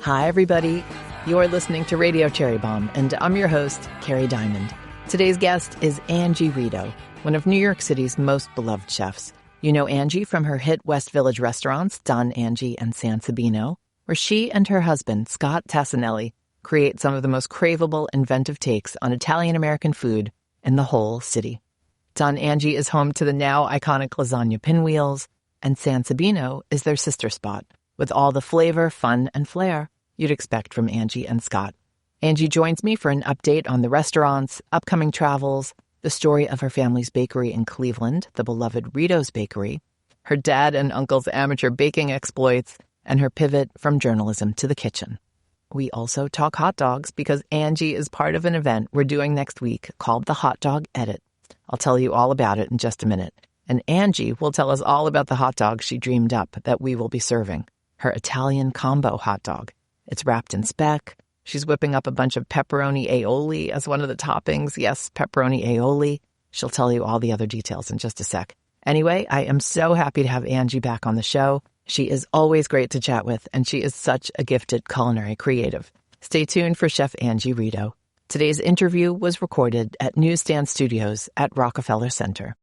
Hi, everybody. You're listening to Radio Cherry Bombe, and I'm your host, Kerry Diamond. Today's guest is Angie Rito, one of New York City's most beloved chefs. You know Angie from her hit West Village restaurants, Don Angie and San Sabino, where she and her husband, Scott Tacinelli, create some of the most craveable, inventive takes on Italian-American food in the whole city. Don Angie is home to the now iconic lasagna pinwheels, and San Sabino is their sister spot, with all the flavor, fun, and flair you'd expect from Angie and Scott. Angie joins me for an update on the restaurants, upcoming travels, the story of her family's bakery in Cleveland, the beloved Rito's Bakery, her dad and uncle's amateur baking exploits, and her pivot from journalism to the kitchen. We also talk hot dogs because Angie is part of an event we're doing next week called the Hot Dog Edit. I'll tell you all about it in just a minute. And Angie will tell us all about the hot dog she dreamed up that we will be serving, her Italian combo hot dog. It's wrapped in speck. She's whipping up a bunch of pepperoni aioli as one of the toppings. Yes, pepperoni aioli. She'll tell you all the other details in just a sec. Anyway, I am so happy to have Angie back on the show. She is always great to chat with, and she is such a gifted culinary creative. Stay tuned for Chef Angie Rito. Today's interview was recorded at Newsstand Studios at Rockefeller Center.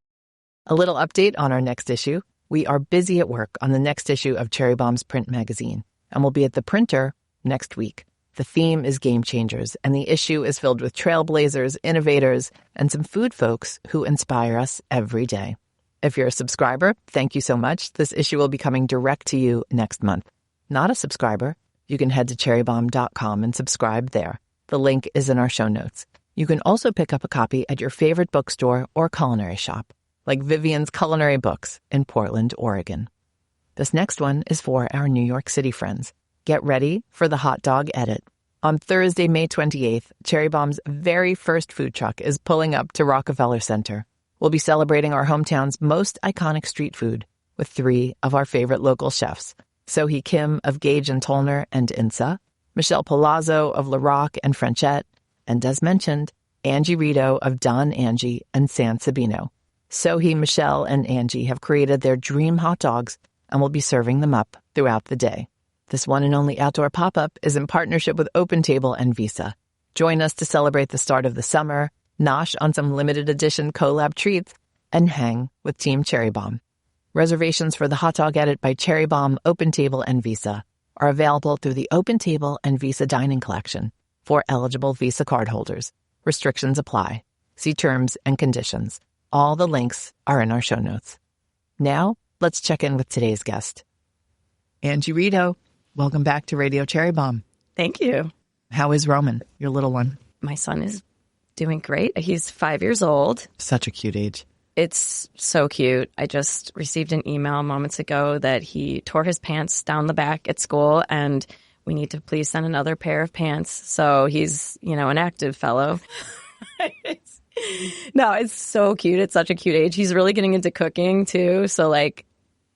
A little update on our next issue. We are busy at work on the next issue of Cherry Bombe's print magazine, and we'll be at the printer next week. The theme is game changers, and the issue is filled with trailblazers, innovators, and some food folks who inspire us every day. If you're a subscriber, thank you so much. This issue will be coming direct to you next month. Not a subscriber? You can head to cherrybombe.com and subscribe there. The link is in our show notes. You can also pick up a copy at your favorite bookstore or culinary shop, like Vivian's Culinary Books in Portland, Oregon. This next one is for our New York City friends. Get ready for the hot dog edit. On Thursday, May 28th, Cherry Bombe's very first food truck is pulling up to Rockefeller Center. We'll be celebrating our hometown's most iconic street food with three of our favorite local chefs. Sohui Kim of Gage and Tollner and Insa, Michelle Palazzo of La Roque and Frenchette, and as mentioned, Angie Rito of Don Angie and San Sabino. Sohui, Michelle, and Angie have created their dream hot dogs and will be serving them up throughout the day. This one and only outdoor pop-up is in partnership with OpenTable and Visa. Join us to celebrate the start of the summer, nosh on some limited edition collab treats, and hang with Team Cherry Bombe. Reservations for the Hot Dog Edit by Cherry Bombe, OpenTable, and Visa are available through the OpenTable and Visa Dining Collection for eligible Visa cardholders. Restrictions apply. See terms and conditions. All the links are in our show notes. Now, let's check in with today's guest. Angie Rito, welcome back to Radio Cherry Bombe. Thank you. How is Roman, your little one? My son is doing great. He's 5 years old. Such a cute age. It's so cute. I just received an email moments ago that he tore his pants down the back at school, and we need to please send another pair of pants. So he's, an active fellow. No, it's so cute. It's such a cute age. He's really getting into cooking too. So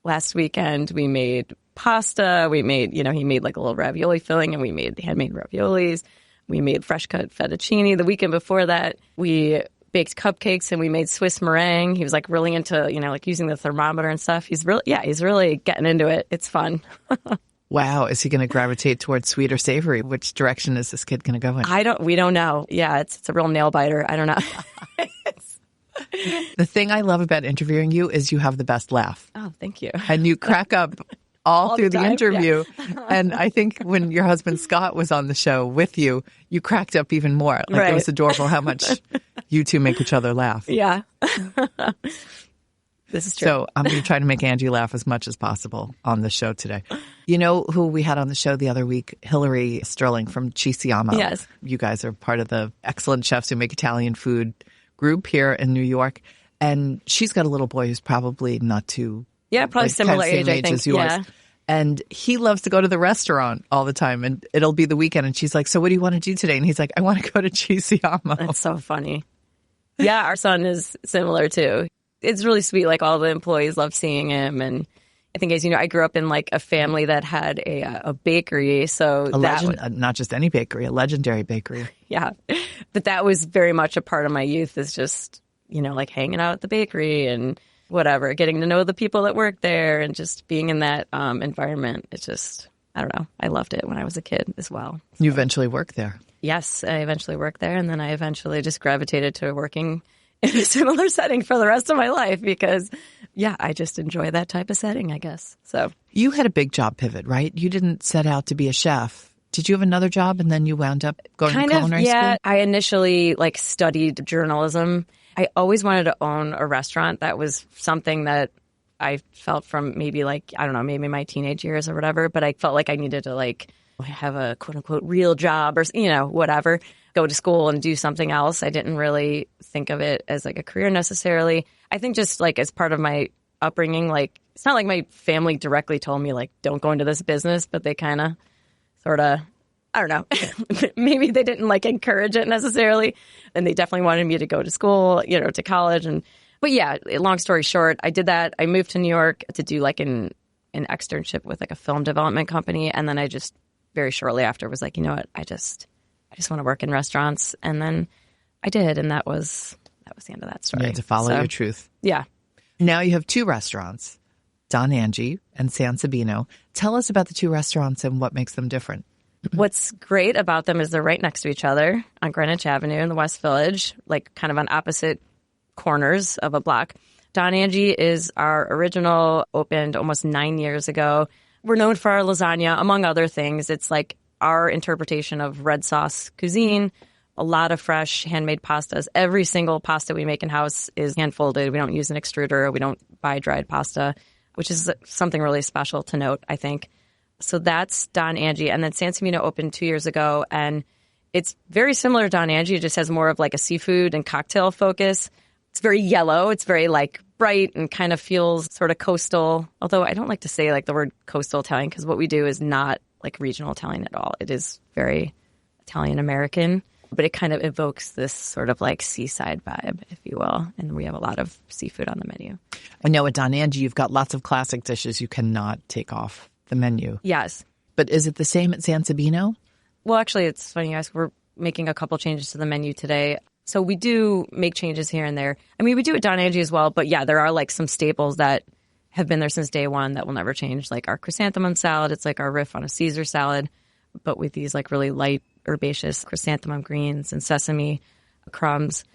last weekend we made pasta. We made, he made like a little ravioli filling, and we made handmade raviolis. We made fresh cut fettuccine. The weekend before that, we baked cupcakes and we made Swiss meringue. He was really into, using the thermometer and stuff. He's really getting into it. It's fun. Wow. Is he going to gravitate towards sweet or savory? Which direction is this kid going to go in? We don't know. Yeah, it's a real nail biter. I don't know. The thing I love about interviewing you is you have the best laugh. Oh, thank you. And you crack up all through the interview. Yeah. And I think when your husband Scott was on the show with you, you cracked up even more. Right. It was adorable how much you two make each other laugh. Yeah. This is true. So I'm going to try to make Angie laugh as much as possible on the show today. You know who we had on the show the other week? Hillary Sterling from Cisiamo. Yes. You guys are part of the excellent chefs who make Italian food group here in New York. And she's got a little boy who's probably not too... Yeah, probably similar age, I think. As yours. Yeah. And he loves to go to the restaurant all the time. And it'll be the weekend. And she's like, so what do you want to do today? And he's like, I want to go to Cisiamo. That's so funny. Yeah, our son is similar too. It's really sweet. All the employees love seeing him. And I think, as you know, I grew up in a family that had a bakery. So not just any bakery, a legendary bakery. Yeah. But that was very much a part of my youth, is just, hanging out at the bakery and whatever, getting to know the people that work there and just being in that environment. It's just I don't know. I loved it when I was a kid as well. You eventually worked there. Yes, I eventually worked there, and then I eventually just gravitated to working in a similar setting for the rest of my life because, yeah, I just enjoy that type of setting, I guess. So you had a big job pivot, right? You didn't set out to be a chef. Did you have another job and then you wound up going to culinary school? I initially studied journalism. I always wanted to own a restaurant. That was something that I felt from maybe maybe my teenage years or whatever, but I felt like I needed to have a quote unquote real job or, whatever, go to school and do something else. I didn't really think of it as a career necessarily. I think just as part of my upbringing, it's not like my family directly told me don't go into this business, but they kind of sort of, I don't know, maybe they didn't encourage it necessarily. And they definitely wanted me to go to school, to college. But yeah, long story short, I did that. I moved to New York to do an externship with a film development company. And then I just very shortly after was you know what, I just want to work in restaurants. And then I did. And that was the end of that story. You had to follow your truth. Yeah. Now you have two restaurants, Don Angie and San Sabino. Tell us about the two restaurants and what makes them different. What's great about them is they're right next to each other on Greenwich Avenue in the West Village, kind of on opposite corners of a block. Don Angie is our original, opened almost 9 years ago. We're known for our lasagna, among other things. It's our interpretation of red sauce cuisine, a lot of fresh handmade pastas. Every single pasta we make in-house is hand-folded. We don't use an extruder. We don't buy dried pasta, which is something really special to note, I think. So that's Don Angie. And then San Sabino opened 2 years ago, and it's very similar to Don Angie. It just has more of a seafood and cocktail focus. It's very yellow. It's very bright and kind of feels sort of coastal. Although I don't like to say the word coastal Italian because what we do is not regional Italian at all. It is very Italian American, but it kind of evokes this sort of seaside vibe, if you will. And we have a lot of seafood on the menu. I know at Don Angie, you've got lots of classic dishes you cannot take off the menu. Yes. But is it the same at San Sabino? Well, actually, it's funny you ask. We're making a couple changes to the menu today. So we do make changes here and there. I mean, we do at Don Angie as well. But yeah, there are some staples that have been there since day one that will never change. Our chrysanthemum salad. It's our riff on a Caesar salad, but with these really light herbaceous chrysanthemum greens and sesame crumbs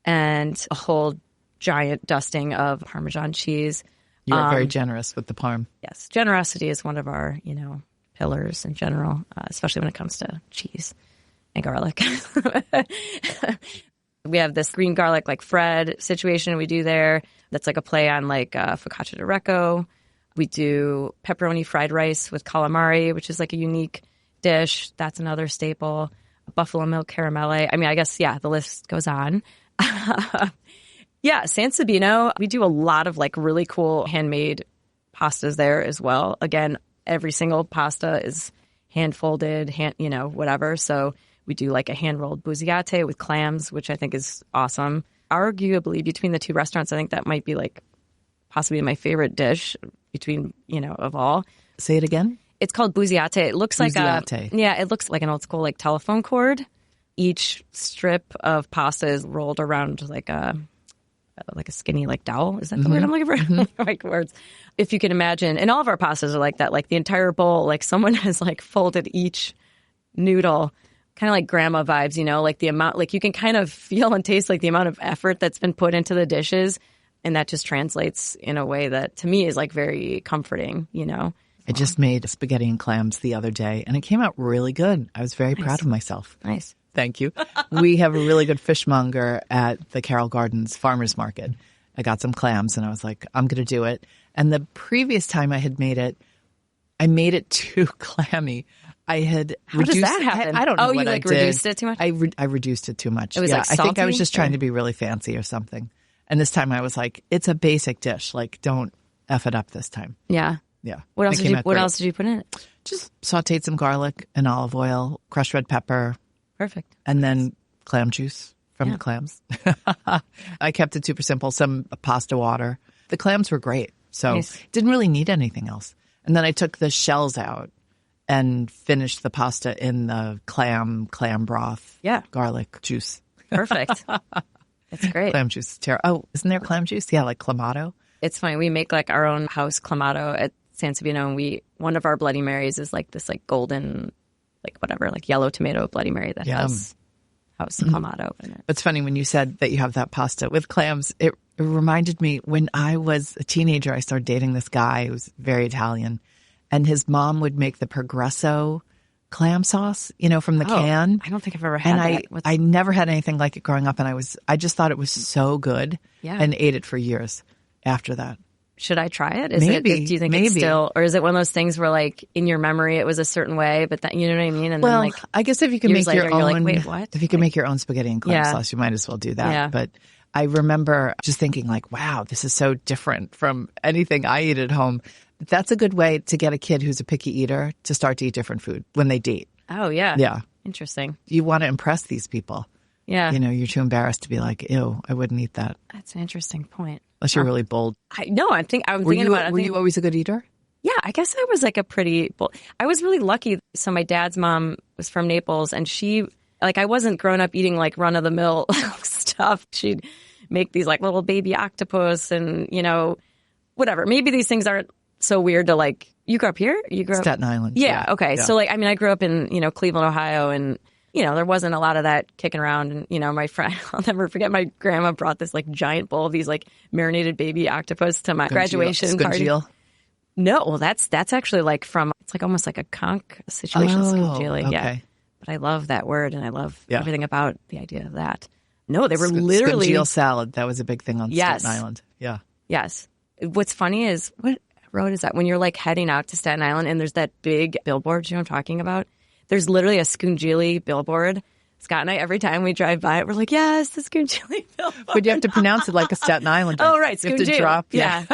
and a whole giant dusting of Parmesan cheese. You're very generous with the parm. Yes. Generosity is one of our, pillars in general, especially when it comes to cheese and garlic. We have this green garlic Fred situation we do there. That's a play on focaccia di Recco. We do pepperoni fried rice with calamari, which is a unique dish. That's another staple. Buffalo milk caramelle. I mean, I guess, yeah, the list goes on. Yeah, San Sabino, we do a lot of really cool handmade pastas there as well. Again, every single pasta is hand-folded, whatever. So we do a hand-rolled buziate with clams, which I think is awesome. Arguably, between the two restaurants, I think that might be possibly my favorite dish between, of all. Say it again. It's called buziate. It looks buziate. It looks like an old school telephone cord. Each strip of pasta is rolled around a skinny dowel. Is that the word I'm looking for? Mm-hmm. Right words. If you can imagine, and all of our pastas are like that. The entire bowl, someone has folded each noodle, kind of grandma vibes. The amount, you can kind of feel and taste the amount of effort that's been put into the dishes, and that just translates in a way that to me is very comforting. I just made spaghetti and clams the other day, and it came out really good. I was very proud of myself. Nice. Thank you. We have a really good fishmonger at the Carroll Gardens Farmers Market. I got some clams, and I was like, I'm going to do it. And the previous time I had made it, I made it too clammy. I had reduced. Does that happen? I don't know what I did. Reduced it too much? I reduced it too much. It was I think I was salty, just trying to be really fancy or something. And this time I was like, it's a basic dish. Don't F it up this time. Yeah. Yeah. What else did you put in it? Just sauteed some garlic and olive oil, crushed red pepper. Perfect. And then clam juice from the clams. I kept it super simple. Some pasta water. The clams were great. So didn't really need anything else. And then I took the shells out and finished the pasta in the clam broth. Yeah. Garlic juice. Perfect. It's great. Clam juice is terrible. Oh, isn't there clam juice? Yeah, Clamato. It's funny. We make our own house Clamato at San Sabino, and one of our Bloody Marys is like this like golden, like whatever, like yellow tomato Bloody Mary that has clamato in it. It's funny when you said that you have that pasta with clams. It reminded me when I was a teenager, I started dating this guy who was very Italian, and his mom would make the Progresso clam sauce, from the can. I don't think I've ever had that. And I never had anything like it growing up, and I just thought it was so good, and ate it for years after that. Should I try it? Maybe. Do you think it's still, or is it one of those things where like in your memory it was a certain way, but that, you know what I mean? And well, then like I guess if you can make your own, you're like, wait, what? If you can make your own spaghetti and clam sauce, you might as well do that. Yeah. But I remember just thinking like, wow, this is so different from anything I eat at home. That's a good way to get a kid who's a picky eater to start to eat different food when they date. Oh, yeah. Yeah. Interesting. You want to impress these people. Yeah. You're too embarrassed to be like, ew, I wouldn't eat that. That's an interesting point. Unless you're really bold. I'm thinking about it. Were you always a good eater? Yeah, I guess I was like a pretty bold. I was really lucky. So my dad's mom was from Naples, and she, like, I wasn't growing up eating like run of the mill stuff. She'd make these like little baby octopus and, whatever. Maybe these things aren't so weird to like, you grew up here? You grew up Staten Island. Yeah. Okay. Yeah. So like, I grew up in, Cleveland, Ohio, and, there wasn't a lot of that kicking around. And, my friend, I'll never forget, my grandma brought this like giant bowl of these like marinated baby octopus to my graduation party. No, well, that's actually like it's like almost like a conch situation. Scungili. Okay. Yeah. But I love that word, and I love everything about the idea of that. No, they were literally. Scungili salad. That was a big thing on Staten Island. Yeah. Yes. What's funny is, what road is that? When you're like heading out to Staten Island and there's that big billboard, you know what I'm talking about? There's literally a Scungili billboard. Scott and I, every time we drive by it, we're like, yes, the Scungili billboard. But you have to pronounce it like a Staten Islander. Oh, right. You have to drop. Yeah.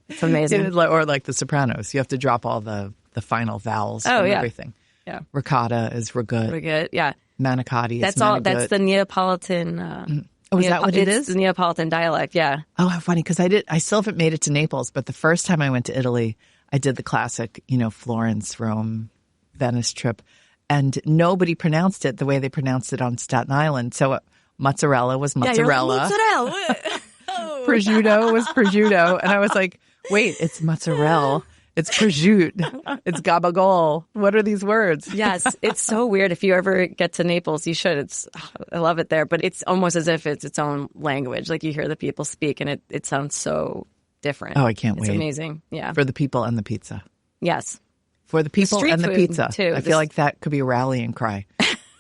It's amazing. Or like the Sopranos. You have to drop all the final vowels from everything. Yeah. Ricotta is ragout. Ragout, yeah. Manicotti is That's manigout. That's the Neapolitan. Is that what it is? It's the Neapolitan dialect, yeah. Oh, how funny. Because I still haven't made it to Naples, but the first time I went to Italy, I did the classic, Florence, Rome, Venice trip. And nobody pronounced it the way they pronounced it on Staten Island. So mozzarella was mozzarella. Yeah, mozzarella. Prosciutto was prosciutto. And I was like, wait, it's mozzarella. It's prosciutto. It's gabagol. What are these words? Yes, it's so weird. If you ever get to Naples, you should. I love it there. But it's almost as if it's its own language. Like you hear the people speak, and it sounds so different. Oh, I can't wait. It's amazing. Yeah. For the people and the pizza. Yes. For the people street and the food, pizza. too. I feel like that could be a rallying cry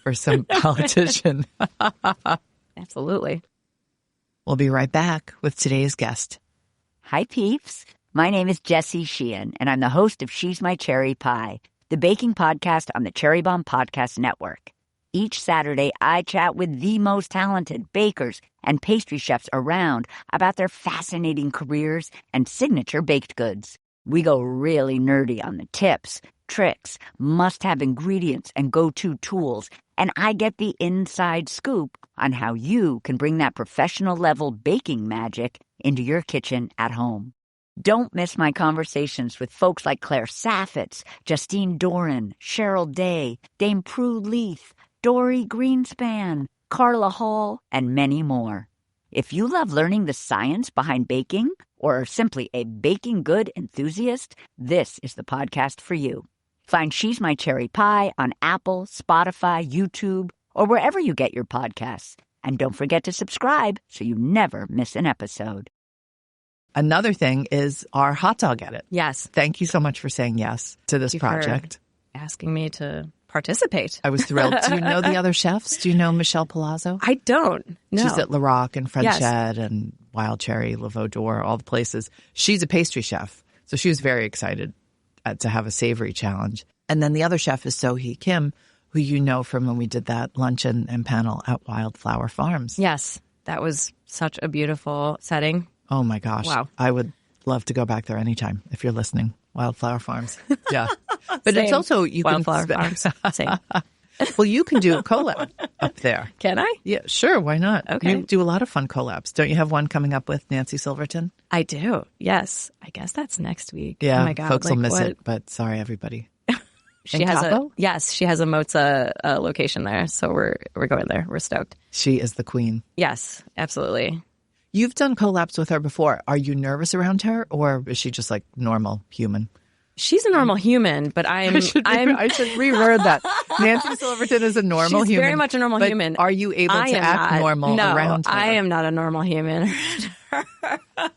for some politician. Absolutely. We'll be right back with today's guest. Hi, peeps. My name is Jessie Sheehan, and I'm the host of She's My Cherry Pie, the baking podcast on the Cherry Bombe Podcast Network. Each Saturday, I chat with the most talented bakers and pastry chefs around about their fascinating careers and signature baked goods. We go really nerdy on the tips, tricks, must-have ingredients, and go-to tools, and I get the inside scoop on how you can bring that professional-level baking magic into your kitchen at home. Don't miss my conversations with folks like Claire Saffitz, Justine Doran, Cheryl Day, Dame Prue Leith, Dory Greenspan, Carla Hall, and many more. If you love learning the science behind baking, or are simply a baking good enthusiast, this is the podcast for you. Find She's My Cherry Pie on Apple, Spotify, YouTube, or wherever you get your podcasts. And don't forget to subscribe so you never miss an episode. Another thing is our hot dog edit. Yes. Thank you so much for saying yes to this project. Asking me to participate. I was thrilled. Do you know the other chefs? Do you know Michelle Palazzo? I don't. No. She's at La Roque and French Ed and Wild Cherry, Le Veau d'Or, all the places. She's a pastry chef. So she was very excited to have a savory challenge. And then the other chef is Sohui Kim, who you know from when we did that luncheon and panel at Wildflower Farms. Yes. That was such a beautiful setting. Oh, my gosh. Wow. I would love to go back there anytime if you're listening. Wildflower Farms. Yeah. But Same. It's also, you Wildflower can... Farms. Same. Well, you can do a collab up there. Can I? Yeah, sure. Why not? Okay. You do a lot of fun collabs. Don't you have one coming up with Nancy Silverton? I do. Yes. I guess that's next week. Yeah. Oh my God. Folks will miss it, but sorry, everybody. She has a Mozza location there. So we're going there. We're stoked. She is the queen. Yes, absolutely. You've done collabs with her before. Are you nervous around her, or is she just like normal human? She's a normal human, but I should reword that. Nancy Silverton is a normal human. She's very much a normal human. Are you able to act normal around her? I am not a normal human around her.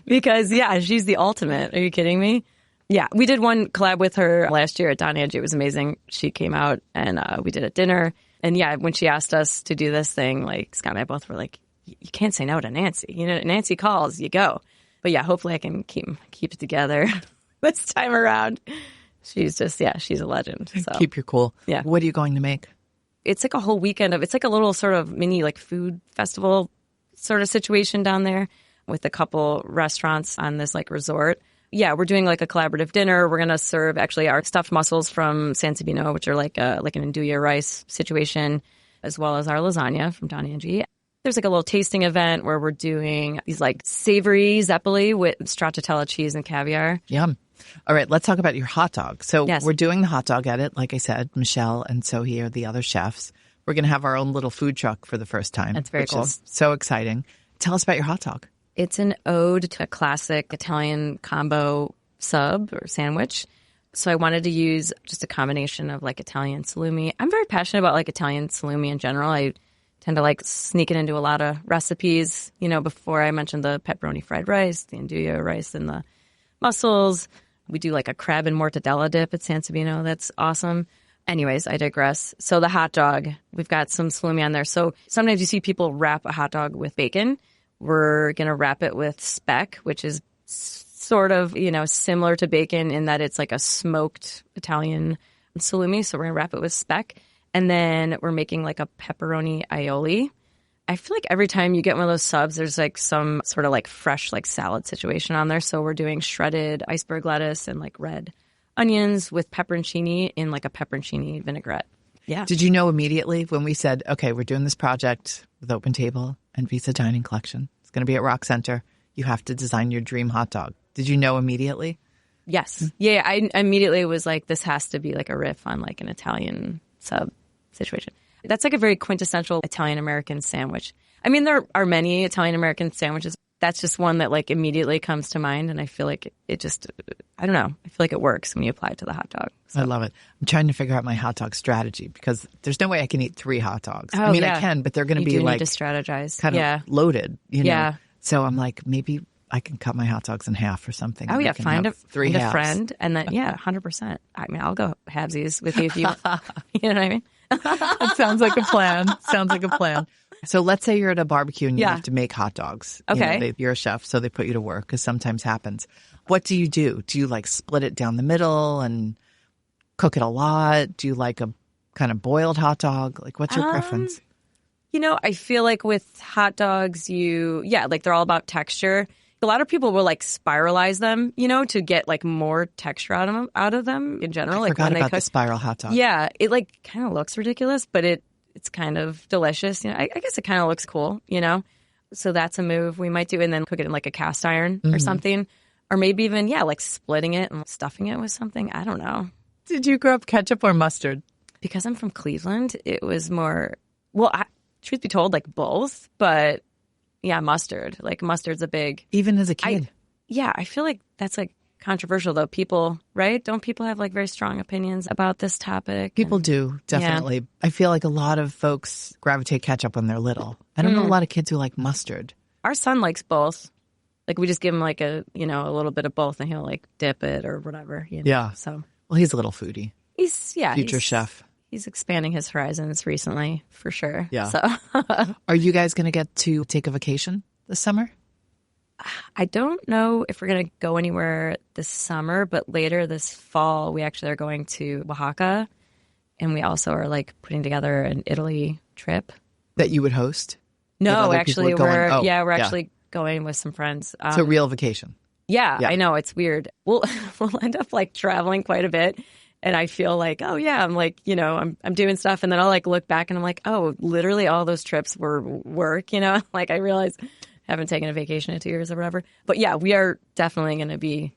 Because, yeah, she's the ultimate. Are you kidding me? Yeah, we did one collab with her last year at Don Angie. It was amazing. She came out and we did a dinner. And yeah, when she asked us to do this thing, like Scott and I both were like, you can't say no to Nancy. You know, Nancy calls, you go. But yeah, hopefully I can keep it together this time around. She's just, she's a legend. So. Keep your cool. Yeah. What are you going to make? It's like a whole weekend it's like a little sort of mini like food festival sort of situation down there with a couple restaurants on this like resort. Yeah, we're doing like a collaborative dinner. We're going to serve actually our stuffed mussels from San Sabino, which are like an andouille rice situation, as well as our lasagna from Don Angie. There's like a little tasting event where we're doing these like savory zeppoli with stracciatella cheese and caviar. Yum. All right, let's talk about your hot dog. So yes. We're doing the hot dog edit. Like I said, Michelle and Sohui are the other chefs. We're going to have our own little food truck for the first time. That's very cool. Which is so exciting. Tell us about your hot dog. It's an ode to a classic Italian combo sub or sandwich. So I wanted to use just a combination of like Italian salumi. I'm very passionate about like Italian salumi in general. I tend to like sneak it into a lot of recipes. You know, before I mentioned the pepperoni fried rice, the andouille rice, and the mussels. We do like a crab and mortadella dip at San Sabino. That's awesome. Anyways, I digress. So the hot dog, we've got some salumi on there. So sometimes you see people wrap a hot dog with bacon. We're going to wrap it with speck, which is sort of, you know, similar to bacon in that it's like a smoked Italian salumi. So we're going to wrap it with speck. And then we're making like a pepperoni aioli. I feel like every time you get one of those subs, there's like some sort of like fresh like salad situation on there. So we're doing shredded iceberg lettuce and like red onions with pepperoncini in like a pepperoncini vinaigrette. Yeah. Did you know immediately when we said, okay, we're doing this project with OpenTable and Visa Dining Collection. It's going to be at Rock Center. You have to design your dream hot dog. Did you know immediately? Yes. Yeah, I immediately was like, this has to be like a riff on like an Italian sub situation. That's like a very quintessential Italian-American sandwich. I mean, there are many Italian-American sandwiches. That's just one that like immediately comes to mind. And I feel like it just, I don't know. I feel like it works when you apply it to the hot dog. So. I love it. I'm trying to figure out my hot dog strategy because there's no way I can eat 3 hot dogs. Oh, I mean, yeah. I can, but they're going to be like need to strategize. Kind of loaded, you know? Yeah. So I'm like, maybe I can cut my hot dogs in half or something. Oh, yeah. Find a halves. friend. And then, 100%. I mean, I'll go halvesies with you if you you know what I mean? That sounds like a plan. So let's say you're at a barbecue and you have to make hot dogs. Okay. You know, you're a chef, so they put you to work because sometimes happens. What do you do? Do you like split it down the middle and cook it a lot? Do you like a kind of boiled hot dog? Like, what's your preference? You know, I feel like with hot dogs, like they're all about texture. A lot of people will like spiralize them, you know, to get like more texture out of them in general. I forgot about the spiral hot dog. Yeah, it like kind of looks ridiculous, but it's kind of delicious. You know, I guess it kind of looks cool, you know. So that's a move we might do, and then cook it in like a cast iron or something, or maybe even like splitting it and stuffing it with something. I don't know. Did you grow up ketchup or mustard? Because I'm from Cleveland, it was more. Well, truth be told, like both, but. Yeah, mustard. Like mustard's a big... Even as a kid? I feel like that's like controversial though. People, right? Don't people have like very strong opinions about this topic? People do, definitely. Yeah. I feel like a lot of folks gravitate ketchup when they're little. I don't know a lot of kids who like mustard. Our son likes both. Like we just give him like a little bit of both and he'll like dip it or whatever. You know? Yeah. So. Well, he's a little foodie. He's Future chef. He's expanding his horizons recently, for sure. Yeah. So. Are you guys going to get to take a vacation this summer? I don't know if we're going to go anywhere this summer, but later this fall, we actually are going to Oaxaca. And we also are like putting together an Italy trip. That you would host? No, actually, we're actually going with some friends. It's a real vacation. Yeah, I know. It's weird. We'll end up like traveling quite a bit. And I feel like, oh, yeah, I'm like, you know, I'm doing stuff. And then I'll like look back and I'm like, oh, literally all those trips were work, you know, like I realize I haven't taken a vacation in 2 years or whatever. But yeah, we are definitely going to be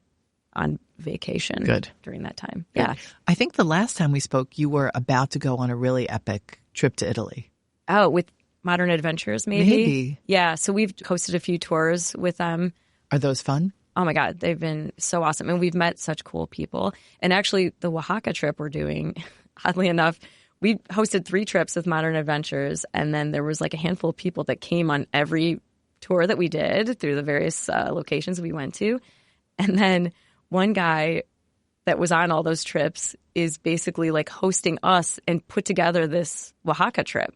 on vacation during that time. Good. Yeah. I think the last time we spoke, you were about to go on a really epic trip to Italy. Oh, with Modern Adventures, maybe. Yeah, so we've hosted a few tours with them. Are those fun? Oh my God, they've been so awesome. And we've met such cool people. And actually, the Oaxaca trip we're doing, oddly enough, we hosted 3 trips with Modern Adventures. And then there was like a handful of people that came on every tour that we did through the various locations we went to. And then one guy that was on all those trips is basically like hosting us and put together this Oaxaca trip.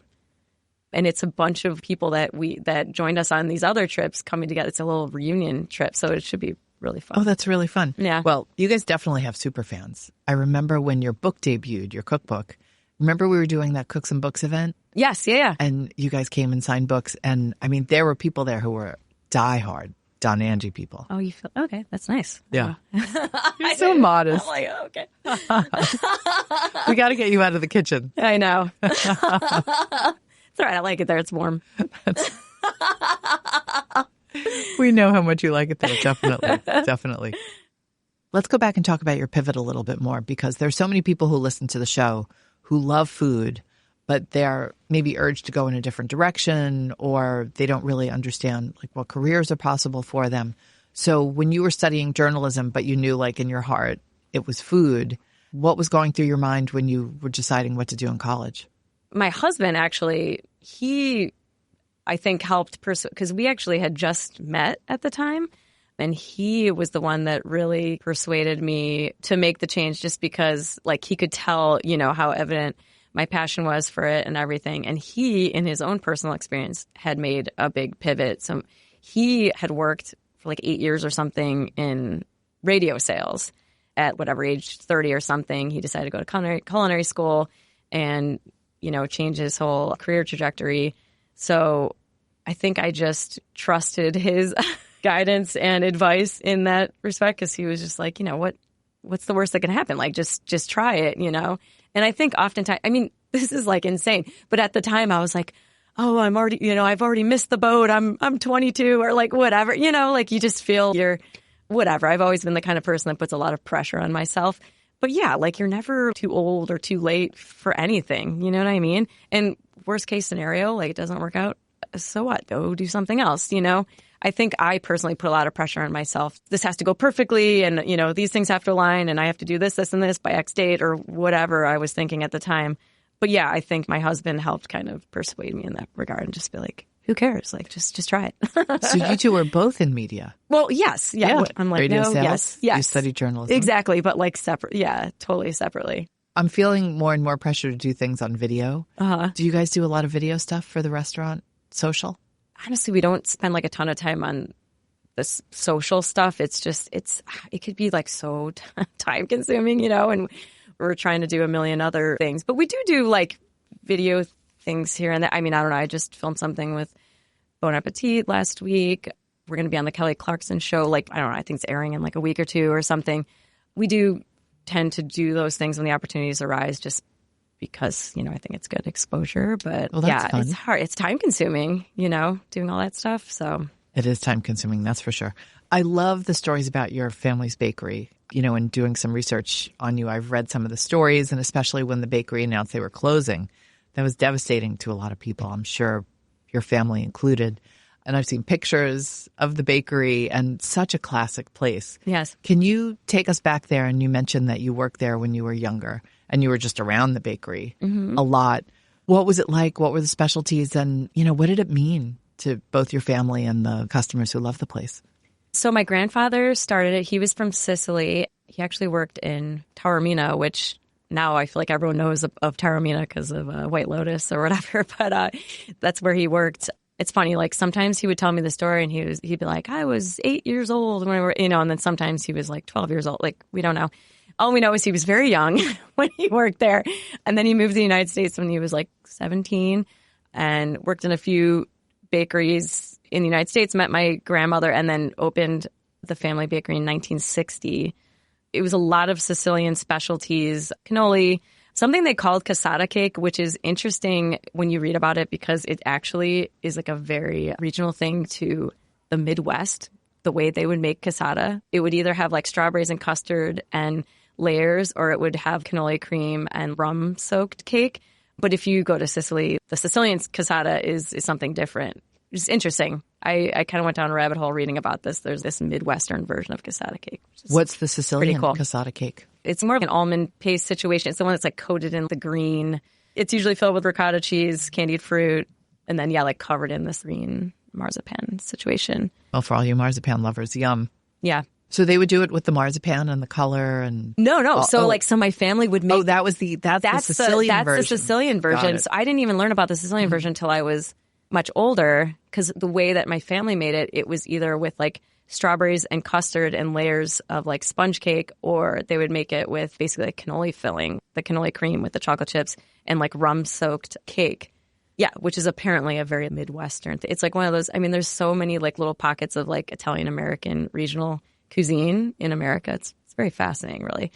And it's a bunch of people that joined us on these other trips coming together. It's a little reunion trip, so it should be really fun. Oh, that's really fun. Yeah. Well, you guys definitely have super fans. I remember when your book debuted, your cookbook. Remember we were doing that Cooks and Books event? Yes, yeah. And you guys came and signed books. And I mean, there were people there who were diehard Don Angie people. Oh, you feel okay? That's nice. Yeah. You're so modest. I'm like, oh, okay. We got to get you out of the kitchen. I know. It's all right. I like it there. It's warm. We know how much you like it there. Definitely. Definitely. Let's go back and talk about your pivot a little bit more, because there's so many people who listen to the show who love food, but they're maybe urged to go in a different direction, or they don't really understand like what careers are possible for them. So when you were studying journalism, but you knew like in your heart it was food, what was going through your mind when you were deciding what to do in college? My husband, actually, he, I think, helped because we actually had just met at the time. And he was the one that really persuaded me to make the change, just because like he could tell, you know, how evident my passion was for it and everything. And he, in his own personal experience, had made a big pivot. So he had worked for like 8 years or something in radio sales. At whatever age, 30 or something, he decided to go to culinary school and, you know, change his whole career trajectory. So I think I just trusted his guidance and advice in that respect, because he was just like, you know, what's the worst that can happen? Like, just try it, you know? And I think oftentimes, I mean, this is like insane, but at the time I was like, oh, I'm already, you know, I've already missed the boat. I'm 22 or like whatever, you know, like you just feel you're whatever. I've always been the kind of person that puts a lot of pressure on myself. But yeah, like you're never too old or too late for anything. You know what I mean? And worst case scenario, like it doesn't work out. So what? Go do something else, you know? I think I personally put a lot of pressure on myself. This has to go perfectly, and, you know, these things have to align, and I have to do this, this, and this by X date, or whatever I was thinking at the time. But yeah, I think my husband helped kind of persuade me in that regard and just be like, who cares? Like, just try it. So you two were both in media? Well, yes. Yeah. I'm like, radio no, sales? yes. You studied journalism? Exactly, but like separate. Yeah, totally separately. I'm feeling more and more pressure to do things on video. Uh-huh. Do you guys do a lot of video stuff for the restaurant social? Honestly, we don't spend like a ton of time on this social stuff. It's just, it could be like so time consuming, you know, and we're trying to do a million other things. But we do like video things here and there. I mean, I don't know. I just filmed something with Bon Appetit last week. We're going to be on the Kelly Clarkson show. Like, I don't know. I think it's airing in like a week or two or something. We do tend to do those things when the opportunities arise, just because, you know, I think it's good exposure. But yeah, fun. It's hard. It's time consuming, you know, doing all that stuff. So it is time consuming. That's for sure. I love the stories about your family's bakery, you know, and doing some research on you. I've read some of the stories, and especially when the bakery announced they were closing, that was devastating to a lot of people. I'm sure your family included. And I've seen pictures of the bakery, and such a classic place. Yes. Can you take us back there? And you mentioned that you worked there when you were younger and you were just around the bakery a lot. What was it like? What were the specialties? And, you know, what did it mean to both your family and the customers who love the place? So my grandfather started it. He was from Sicily. He actually worked in Taormina, which now I feel like everyone knows of Taormina because of White Lotus or whatever. But that's where he worked. It's funny, like sometimes he would tell me the story and he'd be like, I was 8 years old when we were, you know, and then sometimes he was like 12 years old. Like, we don't know. All we know is he was very young when he worked there. And then he moved to the United States when he was like 17 and worked in a few bakeries in the United States, met my grandmother, and then opened the family bakery in 1960. It was a lot of Sicilian specialties, cannoli, something they called cassata cake, which is interesting when you read about it because it actually is like a very regional thing to the Midwest, the way they would make cassata. It would either have like strawberries and custard and layers, or it would have cannoli cream and rum-soaked cake. But if you go to Sicily, the Sicilian cassata is something different. It's interesting. I kind of went down a rabbit hole reading about this. There's this Midwestern version of cassata cake. What's the Sicilian cool. cassata cake? It's more of an almond paste situation. It's the one that's like coated in the green. It's usually filled with ricotta cheese, candied fruit, and then, like covered in this green marzipan situation. Well, for all you marzipan lovers, yum. Yeah. So they would do it with the marzipan and the color and... No. So my family would make... Oh, that's the Sicilian version. That's the Sicilian version. So I didn't even learn about the Sicilian version until I was much older, because the way that my family made it, it was either with like strawberries and custard and layers of like sponge cake, or they would make it with basically like cannoli filling, the cannoli cream with the chocolate chips and like rum-soaked cake. Yeah, which is apparently a very Midwestern thing. It's like one of those, I mean, there's so many like little pockets of like Italian-American regional cuisine in America. It's very fascinating, really.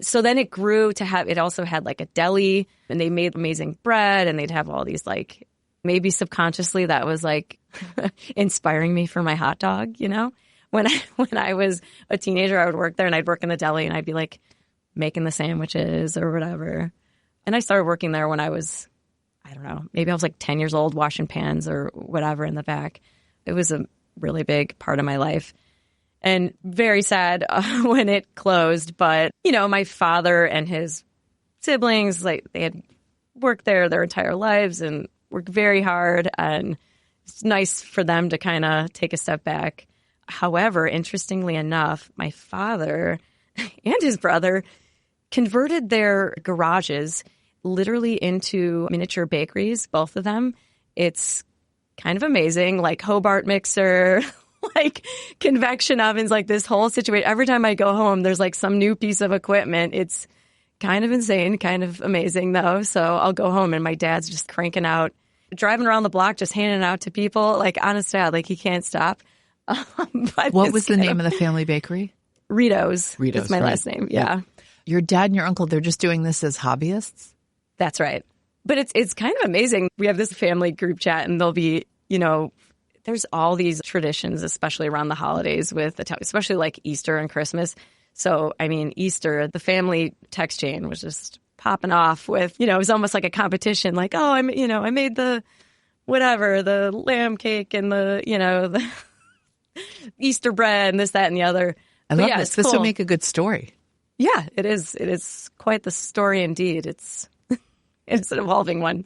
So then it grew to have, it also had like a deli, and they made amazing bread, and they'd have all these like, maybe subconsciously that was like inspiring me for my hot dog, you know? When I was a teenager, I would work there, and I'd work in the deli, and I'd be like making the sandwiches or whatever. And I started working there when I was, I don't know, maybe I was like 10 years old, washing pans or whatever in the back. It was a really big part of my life. And very sad when it closed. But, you know, my father and his siblings, like, they had worked there their entire lives and worked very hard. And it's nice for them to kind of take a step back. However, interestingly enough, my father and his brother converted their garages literally into miniature bakeries, both of them. It's kind of amazing, like Hobart mixer, like convection ovens, like this whole situation. Every time I go home, there's like some new piece of equipment. It's kind of insane, kind of amazing though. So I'll go home and my dad's just cranking out, driving around the block, just handing it out to people. Like, honest dad, like he can't stop. What was the name of the family bakery? Rito's. That's my last name. Yeah. Your dad and your uncle, they're just doing this as hobbyists? That's right. But it's kind of amazing. We have this family group chat, and there'll be, you know, there's all these traditions, especially around the holidays with especially like Easter and Christmas. So, I mean, Easter, the family text chain was just popping off with, you know, it was almost like a competition. Like, oh, I made the whatever, the lamb cake and the, you know, the Easter bread and this, that, and the other. I love this. This would make a good story. Yeah, it is. It is quite the story indeed. It's an evolving one.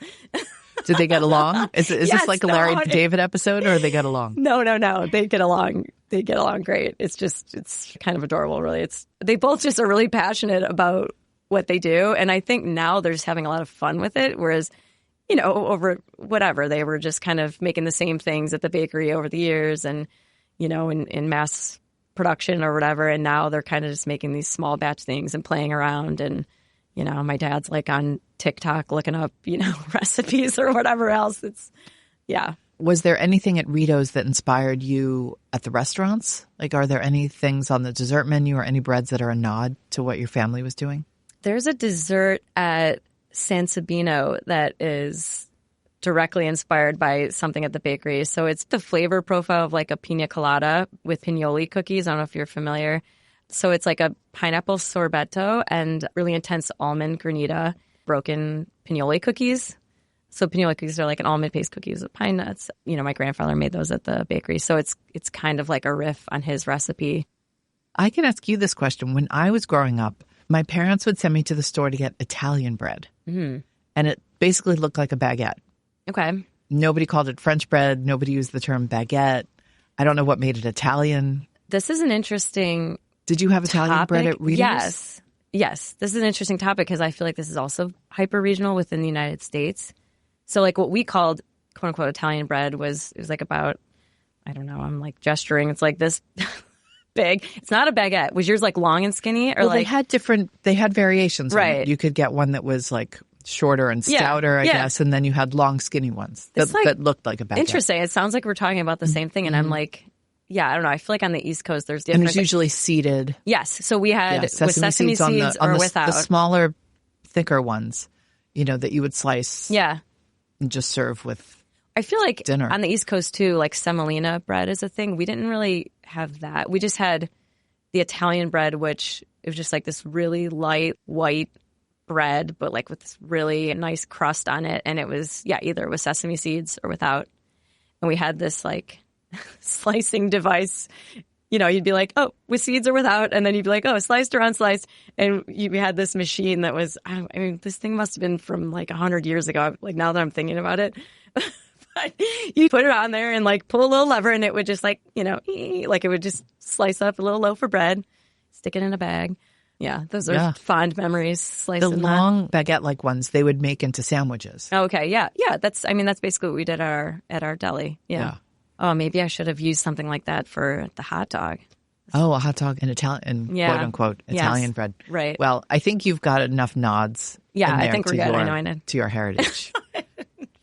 Did they get along? Is this like a Larry David episode, or they get along? No. They get along. They get along great. It's kind of adorable, really. They both just are really passionate about what they do. And I think now they're just having a lot of fun with it. Whereas, you know, over whatever, they were just kind of making the same things at the bakery over the years and, you know, in mass production or whatever. And now they're kind of just making these small batch things and playing around. And, you know, my dad's like on TikTok looking up, you know, recipes or whatever else. Yeah. Was there anything at Rito's that inspired you at the restaurants? Like, are there any things on the dessert menu or any breads that are a nod to what your family was doing? There's a dessert at San Sabino that is directly inspired by something at the bakery. So it's the flavor profile of like a pina colada with pinoli cookies. I don't know if you're familiar. So it's like a pineapple sorbetto and really intense almond granita, broken pinoli cookies. So pinoli cookies are like an almond paste cookies with pine nuts. You know, my grandfather made those at the bakery. So it's kind of like a riff on his recipe. I can ask you this question. When I was growing up, my parents would send me to the store to get Italian bread. Mm-hmm. And it basically looked like a baguette. Okay. Nobody called it French bread. Nobody used the term baguette. I don't know what made it Italian. This is an interesting Did you have Italian topic. bread at Rito's? Yes. This is an interesting topic because I feel like this is also hyper-regional within the United States. So like what we called quote-unquote Italian bread was like about, I don't know, I'm like gesturing. It's like this big. It's not a baguette. Was yours like long and skinny? Or they had variations. Right. You could get one that was like shorter and stouter, I guess, and then you had long, skinny ones that looked like a baguette. Interesting. It sounds like we're talking about the same thing, and I'm like, yeah, I don't know. I feel like on the East Coast there's different. And it's usually seeded. Yes. So we had with sesame seeds on or without. The smaller, thicker ones, you know, that you would slice. Yeah. And just serve with I feel like dinner. On the East Coast too, like semolina bread is a thing. We didn't really have that. We just had the Italian bread, which it was just like this really light white bread, but like with this really nice crust on it. And it was, either with sesame seeds or without. And we had this like slicing device. You know, you'd be like, oh, with seeds or without. And then you'd be like, oh, sliced or unsliced. And we had this machine that was, I mean, this thing must have been from like 100 years ago. Like now that I'm thinking about it. But you put it on there and like pull a little lever and it would just like, you know, like it would just slice up a little loaf of bread, stick it in a bag. Yeah, those are fond memories. The long baguette-like ones they would make into sandwiches. Okay, yeah. That's basically what we did at our deli. Yeah. Oh, maybe I should have used something like that for the hot dog. Oh, a hot dog and Italian, quote unquote, Italian bread. Right. Well, I think you've got enough nods. Yeah, I think we're good. I know. To your heritage.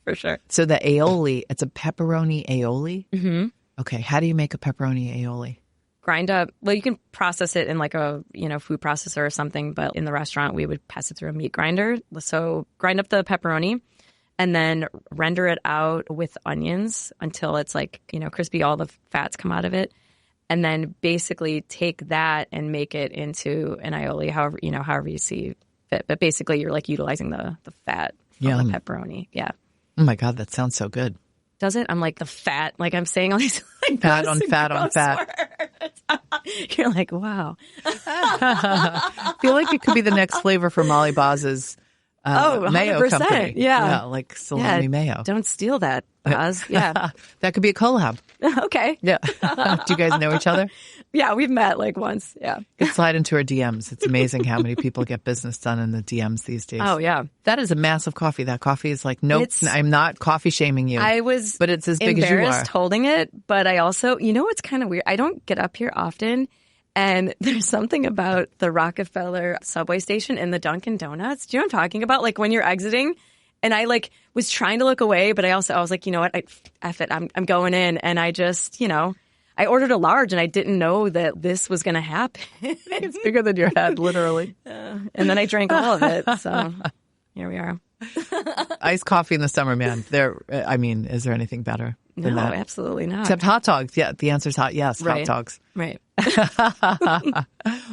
For sure. So the aioli, it's a pepperoni aioli? Mm-hmm. Okay, how do you make a pepperoni aioli? Grind up, well, you can process it in like a, food processor or something, but in the restaurant we would pass it through a meat grinder. So grind up the pepperoni and then render it out with onions until it's like, crispy, all the fats come out of it. And then basically take that and make it into an aioli, however you see fit. But basically you're like utilizing the fat from the pepperoni. Yeah. Oh my God, that sounds so good. Does it? I'm like the fat, like I'm saying all these like fat on fat on fat. You're like, wow. I feel like it could be the next flavor for Molly Boz's mayo company. Yeah, like salami mayo. Don't steal that, Boz. Yeah. That could be a collab. Okay. Yeah. Do you guys know each other? Yeah, we've met like once. Yeah. You could slide into her DMs. It's amazing how many people get business done in the DMs these days. Oh, yeah. That is a massive coffee. That coffee is like, nope, I'm not coffee shaming you. But it's as big as you are. Embarrassed holding it, but I also, what's kind of weird? I don't get up here often. And there's something about the Rockefeller subway station and the Dunkin' Donuts. Do you know what I'm talking about? Like when you're exiting, and I like was trying to look away, but I was like, you know what? F it. I'm going in. And I just, I ordered a large and I didn't know that this was going to happen. It's bigger than your head, literally. And then I drank all of it. So here we are. Iced coffee in the summer, man. Is there anything better than that? No, absolutely not. Except hot dogs. Yeah, the answer's hot. Yes, right. Hot dogs. Right.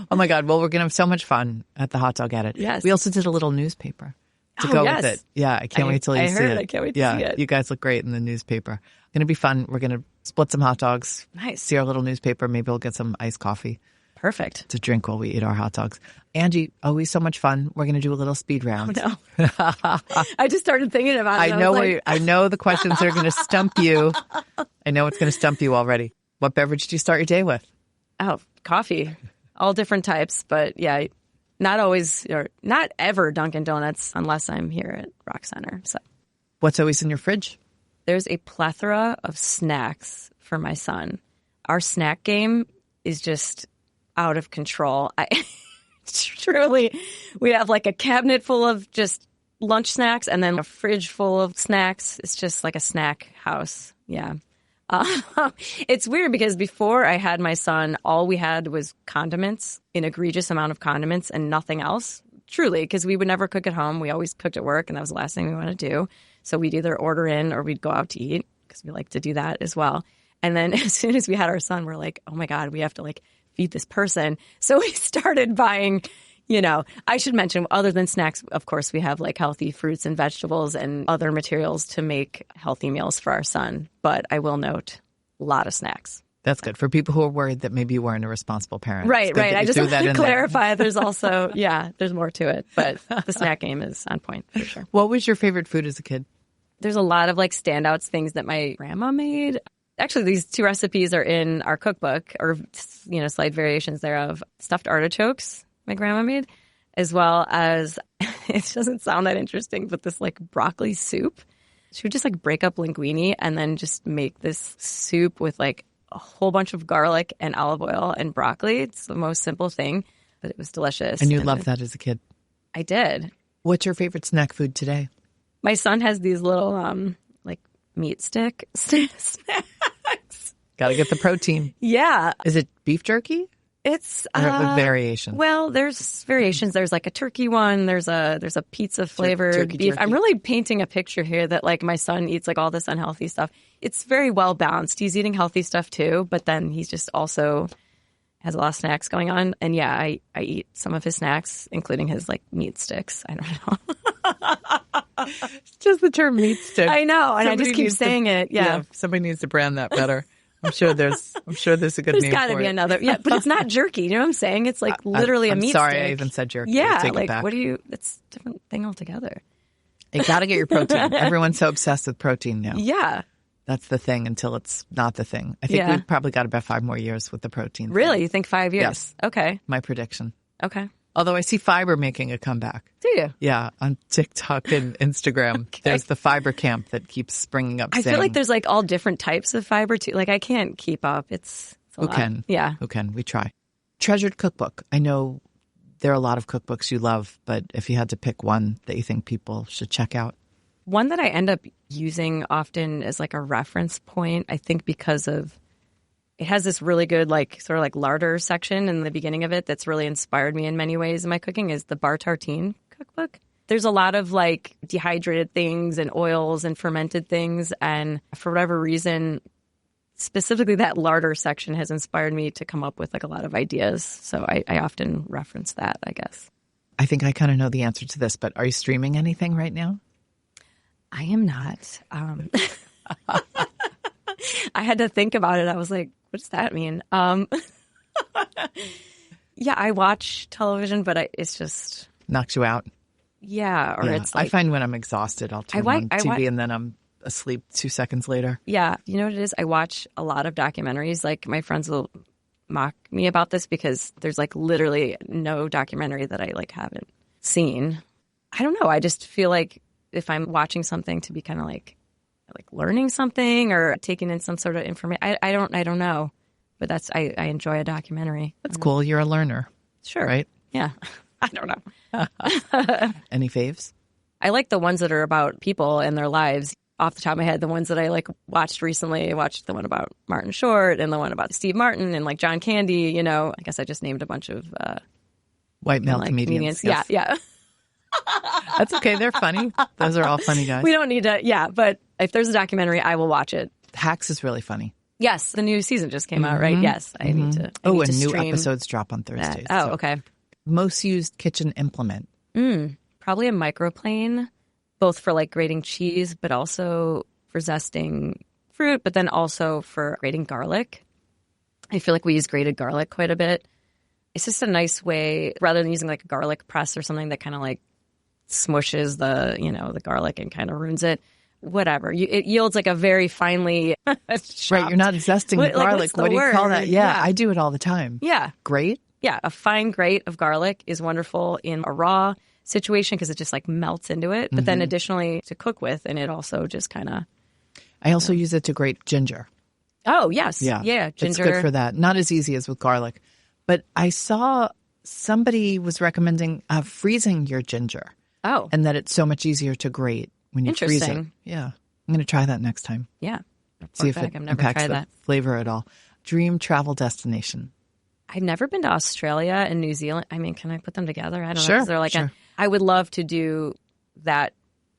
Oh my God. Well, we're going to have so much fun at the Hot Dog Edit. Yes. We also did a little newspaper to go with it. Yeah, I can't wait till you see it. I can't wait to see it. You guys look great in the newspaper. Going to be fun. We're going to split some hot dogs. Nice. See our little newspaper. Maybe we'll get some iced coffee. Perfect. To drink while we eat our hot dogs. Angie, always so much fun. We're going to do a little speed round. Oh, no. I just started thinking about it. I know the questions are going to stump you. I know it's going to stump you already. What beverage do you start your day with? Oh, coffee. All different types. But yeah, not always, or not ever Dunkin' Donuts unless I'm here at Rock Center. So, what's always in your fridge? There's a plethora of snacks for my son. Our snack game is just out of control. Truly, we have like a cabinet full of just lunch snacks and then a fridge full of snacks. It's just like a snack house. Yeah. It's weird because before I had my son, all we had was condiments, an egregious amount of condiments and nothing else. Truly, because we would never cook at home. We always cooked at work and that was the last thing we wanted to do. So we'd either order in or we'd go out to eat because we like to do that as well. And then as soon as we had our son, we're like, oh my God, we have to like feed this person. So we started buying, I should mention, other than snacks, of course, we have like healthy fruits and vegetables and other materials to make healthy meals for our son. But I will note, a lot of snacks. That's good for people who are worried that maybe you weren't a responsible parent. Right. I just want to clarify. There's also, there's more to it. But the snack game is on point for sure. What was your favorite food as a kid? There's a lot of like standouts, things that my grandma made. Actually, these two recipes are in our cookbook, or, slight variations thereof. Stuffed artichokes my grandma made, as well as, it doesn't sound that interesting, but this like broccoli soup. She would just like break up linguine and then just make this soup with like a whole bunch of garlic and olive oil and broccoli. It's the most simple thing, but it was delicious. And you loved that as a kid? I did. What's your favorite snack food today? My son has these little meat stick snacks. Got to get the protein. Yeah. Is it beef jerky? It's with variation. Well, there's variations. There's like a turkey one. There's a pizza flavored beef. Jerky. I'm really painting a picture here that like my son eats like all this unhealthy stuff. It's very well balanced. He's eating healthy stuff too, but then he's just also, has a lot of snacks going on. And yeah, I eat some of his snacks, including his like meat sticks. I don't know. Just the term meat stick. I know. And Somebody I just keep needs saying it. Yeah. Somebody needs to brand that better. I'm sure there's a good There's name for it. got to be another. Yeah, but it's not jerky. You know what I'm saying? It's like literally a meat sorry, stick. I even said jerky. Yeah, Take it like back. what do you? It's a different thing altogether. You got to get your protein. Everyone's so obsessed with protein now. Yeah. That's the thing until it's not the thing. I think Yeah. we've probably got about 5 more years with the protein. Really? thing. You think 5 years? Yes. Okay. My prediction. Okay. Although I see fiber making a comeback. Do you? Yeah, on TikTok and Instagram. Okay. There's the fiber camp that keeps springing up. I feel like there's like all different types of fiber too. Like I can't keep up. It's a Who lot. can? Yeah. Who can? We try. Treasured cookbook. I know there are a lot of cookbooks you love, but if you had to pick one that you think people should check out. One that I end up using often as like a reference point, I think because of it has this really good like sort of like larder section in the beginning of it that's really inspired me in many ways in my cooking is the Bar Tartine cookbook. There's a lot of like dehydrated things and oils and fermented things. And for whatever reason, specifically that larder section has inspired me to come up with like a lot of ideas. So I often reference that, I guess. I think I kind of know the answer to this, but are you streaming anything right now? I am not. I had to think about it. I was like, what does that mean? Yeah, I watch television, but it's just... Knocks you out? Yeah, or it's like... I find when I'm exhausted, I'll turn on TV and then I'm asleep 2 seconds later. Yeah, you know what it is? I watch a lot of documentaries. Like my friends will mock me about this because there's like literally no documentary that I like haven't seen. I don't know. I just feel like if I'm watching something to be kind of like learning something or taking in some sort of information, I don't know. But I enjoy a documentary. That's cool. You're a learner. Sure. Right? Yeah. I don't know. Any faves? I like the ones that are about people and their lives. Off the top of my head, the ones that I like watched recently, I watched the one about Martin Short and the one about Steve Martin and like John Candy. You know, I guess I just named a bunch of white male comedians. Yes. Yeah. That's okay. They're funny. Those are all funny guys. We don't need to. Yeah. But if there's a documentary, I will watch it. Hacks is really funny. Yes. The new season just came out, right? Yes. I need to. And new episodes drop on Thursdays. Oh, okay. Most used kitchen implement. Probably a microplane, both for like grating cheese, but also for zesting fruit, but then also for grating garlic. I feel like we use grated garlic quite a bit. It's just a nice way, rather than using like a garlic press or something that kind of like smushes the garlic and kind of ruins it. Whatever. It yields like a very finely chopped. Right. You're not zesting the garlic. What do you call that? Yeah, I do it all the time. Yeah. Grate? Yeah. A fine grate of garlic is wonderful in a raw situation because it just like melts into it. But then additionally to cook with, and it also just kind of. I also use it to grate ginger. Oh, yes. Yeah. Ginger. It's good for that. Not as easy as with garlic. But I saw somebody was recommending freezing your ginger. Oh. And that it's so much easier to grate when you freeze it. Interesting. Yeah. I'm going to try that next time. Yeah. See if it I've never impacts tried the that. flavor at all. Dream travel destination. I've never been to Australia and New Zealand. I mean, can I put them together? I don't know. Sure, 'Cause they're like sure. I would love to do that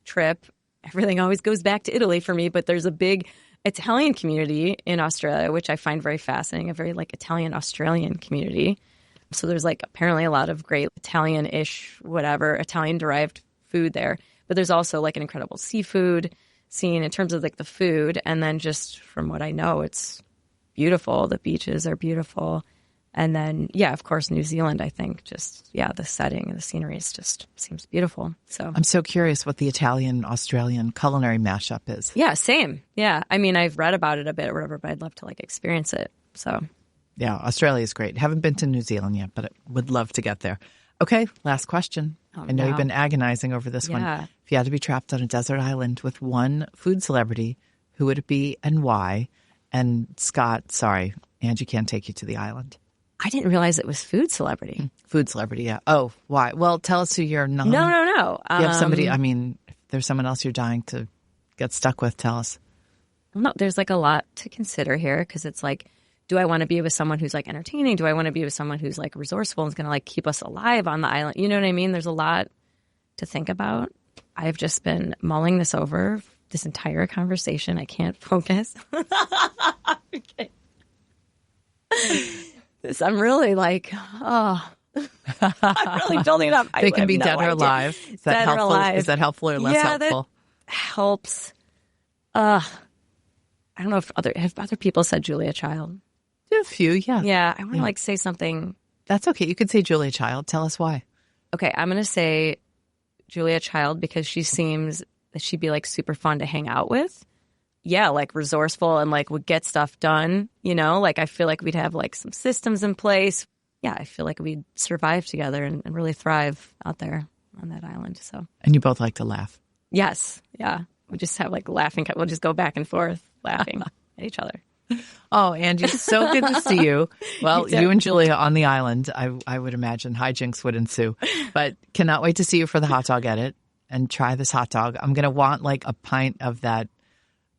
trip. Everything always goes back to Italy for me, but there's a big Italian community in Australia, which I find very fascinating, a very like Italian-Australian community. So there's like apparently a lot of great Italian-ish, whatever, Italian-derived food there. But there's also like an incredible seafood scene in terms of like the food. And then just from what I know, it's beautiful. The beaches are beautiful. And then, yeah, of course, New Zealand, I think just, the setting and the scenery just seems beautiful. So I'm so curious what the Italian-Australian culinary mashup is. Yeah, same. Yeah. I mean, I've read about it a bit or whatever, but I'd love to like experience it. So yeah, Australia is great. Haven't been to New Zealand yet, but I would love to get there. Okay, last question. I know you've been agonizing over this one. If you had to be trapped on a desert island with one food celebrity, who would it be and why? And Scott, sorry, Angie can't take you to the island. I didn't realize it was food celebrity. Food celebrity, yeah. Oh, why? Well, tell us who you're not. No. You have somebody, I mean, if there's someone else you're dying to get stuck with, tell us. No, there's like a lot to consider here because it's like, do I want to be with someone who's like entertaining? Do I want to be with someone who's like resourceful and is going to like keep us alive on the island? You know what I mean? There's a lot to think about. I've just been mulling this over this entire conversation. I can't focus. Okay. I'm really like, oh, I'm really building it up. They can be no dead or idea. alive. Is that Dead or helpful? alive. Is that helpful or less helpful? That helps. I don't know if other people said Julia Child. A few, yeah. Yeah, I want to like say something. That's okay. You could say Julia Child. Tell us why. Okay, I'm going to say Julia Child because she seems that she'd be like super fun to hang out with. Yeah, like resourceful and like would get stuff done, you know? Like I feel like we'd have like some systems in place. Yeah, I feel like we'd survive together and really thrive out there on that island. So. And you both like to laugh. Yes, yeah. We just have like laughing. We'll just go back and forth laughing at each other. Oh, Angie, so good to see you. Well, you and Julia on the island, I would imagine hijinks would ensue. But cannot wait to see you for the hot dog edit and try this hot dog. I'm going to want like a pint of that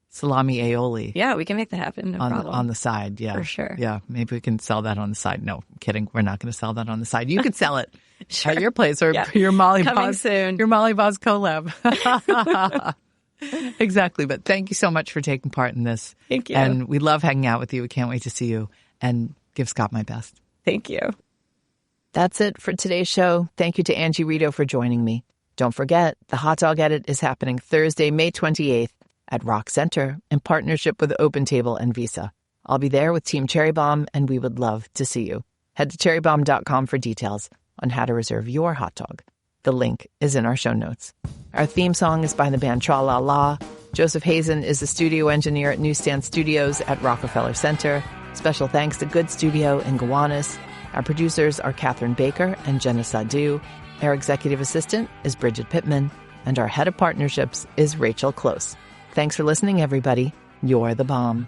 salami aioli. Yeah, we can make that happen. No problem. On the side, yeah. For sure. Yeah, maybe we can sell that on the side. No, I'm kidding. We're not going to sell that on the side. You could sell it Sure. at your place or Yeah. your Molly Coming Boz. soon. Your Molly Boz collab. Exactly. But thank you so much for taking part in this. Thank you. And we love hanging out with you. We can't wait to see you. And give Scott my best. Thank you. That's it for today's show. Thank you to Angie Rito for joining me. Don't forget, the hot dog edit is happening Thursday, May 28th at Rock Center in partnership with OpenTable and Visa. I'll be there with Team Cherry Bombe, and we would love to see you. Head to cherrybomb.com for details on how to reserve your hot dog. The link is in our show notes. Our theme song is by the band Tra La La. Joseph Hazen is the studio engineer at Newsstand Studios at Rockefeller Center. Special thanks to Good Studio in Gowanus. Our producers are Catherine Baker and Jenna Sadu. Our executive assistant is Bridget Pittman. And our head of partnerships is Rachel Close. Thanks for listening, everybody. You're the bomb.